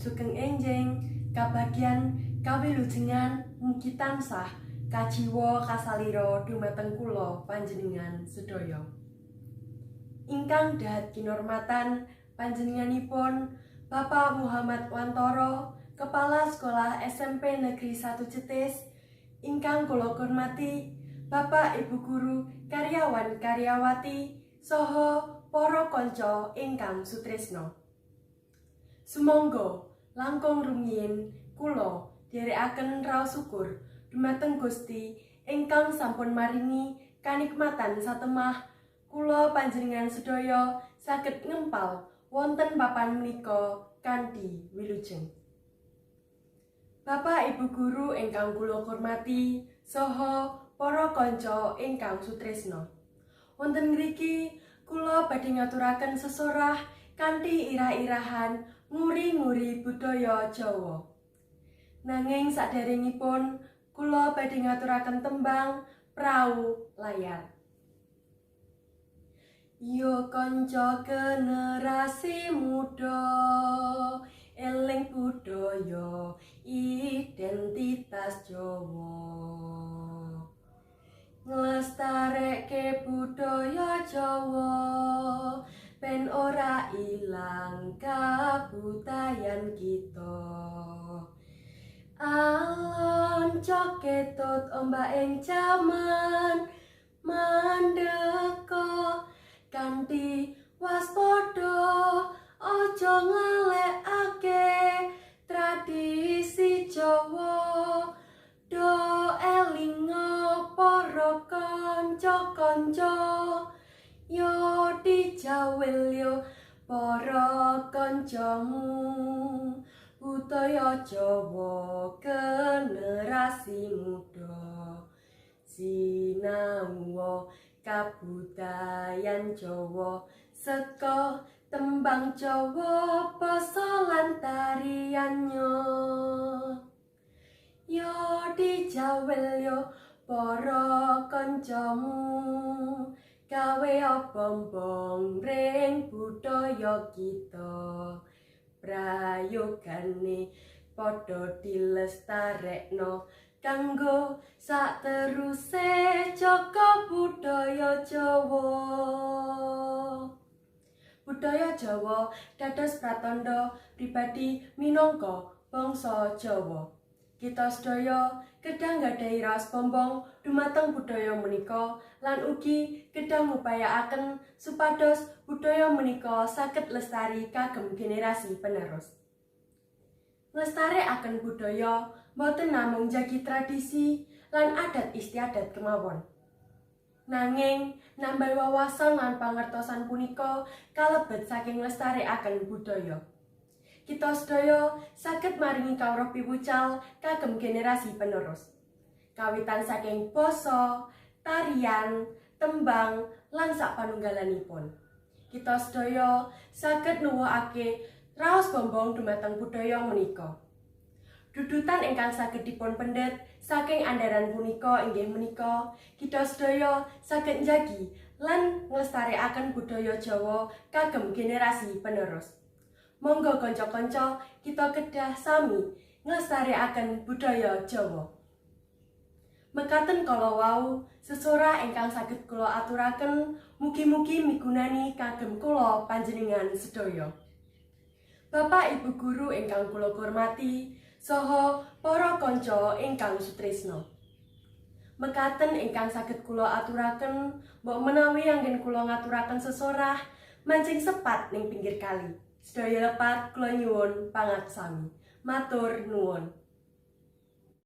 sugeng enjing kabagyan kawilujengan mugi tansah kajiwa kasalira dumateng kula panjenengan sedaya. Ingkang dahat kinurmatan panjenenganipun Bapak Muhammad Wantoro, Kepala Sekolah SMP Negeri 1 Jetis. Ingkang kula hormati Bapak Ibu Guru, karyawan karyawati, saha para kanca ingkang sutresna. Sumangga langkung rumiyin kula dherekaken raos syukur dumateng Gusti ingkang sampun maringi kanikmatan satemah kula panjenengan sedaya saged ngempal wonten papan menika kanthi wilujeng. Bapak Ibu Guru ingkang kula hormati saha para kanca ingkang sutresna. Wonten ngriki kula badhe ngaturaken sesorah kanthi irah-irahan nguri-nguri budaya Jawa. Nanging saderengipun kula badhe ngaturaken tembang prau layar. Yo kanca generasi muda, eling budaya identitas Jawa. Nglestarekke budaya Jawa, ben ora ilang kabudayan kita. Alon coketut ombak ing jaman mandeka, kanthi waspada aja ngalekake tradisi Jawa. Do elinga para kanca-kanca, yo dijawil yo para kancamu, budaya Jawa generasi muda. Sinau kabudayan Jawa saka tembang Jawa basa lan tariannya. Yo dijawil yo para kancamu, gawe obombong ring budaya kita. Prayogane padha dilestarekno kanggo sakteruse jaga budaya Jawa. Budaya Jawa dados pratandha pribadi minangka bangsa Jawa. Kita sedaya kedah nggadahi raos bombong dumateng budaya menika lan ugi kedah ngupayakaken supados budaya menika saged lestari kagem generasi penerus. Nglestarekaken budaya boten namung njagi tradisi lan adat istiadat kemawon. Nanging nambah wawasan lan pangertosan punika kalebet saking nglestarekaken budaya. Kita sedaya saged maringi kawruh piwucal kagem generasi penerus. Kawitan saking basa, tarian, tembang, lan sapanunggalanipun. Kita sedaya saged nuwuhake raos bombong dumateng budaya menika. Dudutan ingkang saged dipun pendet saking andharan punika inggih menika, kita sedaya saged njagi lan nglestarekaken budaya Jawa kagem generasi penerus. Monggo kanca-kanca kita kedah sami nglestarekaken budaya Jawa. Mekaten kala wau sesorah ingkang saged kula aturaken mugi-mugi migunani kagem kula panjenengan sedaya. Bapak Ibu Guru ingkang kula hormati saha para kanca ingkang sutresna. Mekaten ingkang saged kula aturaken mbok menawi anggen kula ngaturaken sesorah mancing sepat ning pinggir kali. Sedaya lepat kula nyuwun pangarsami. Matur nuwun.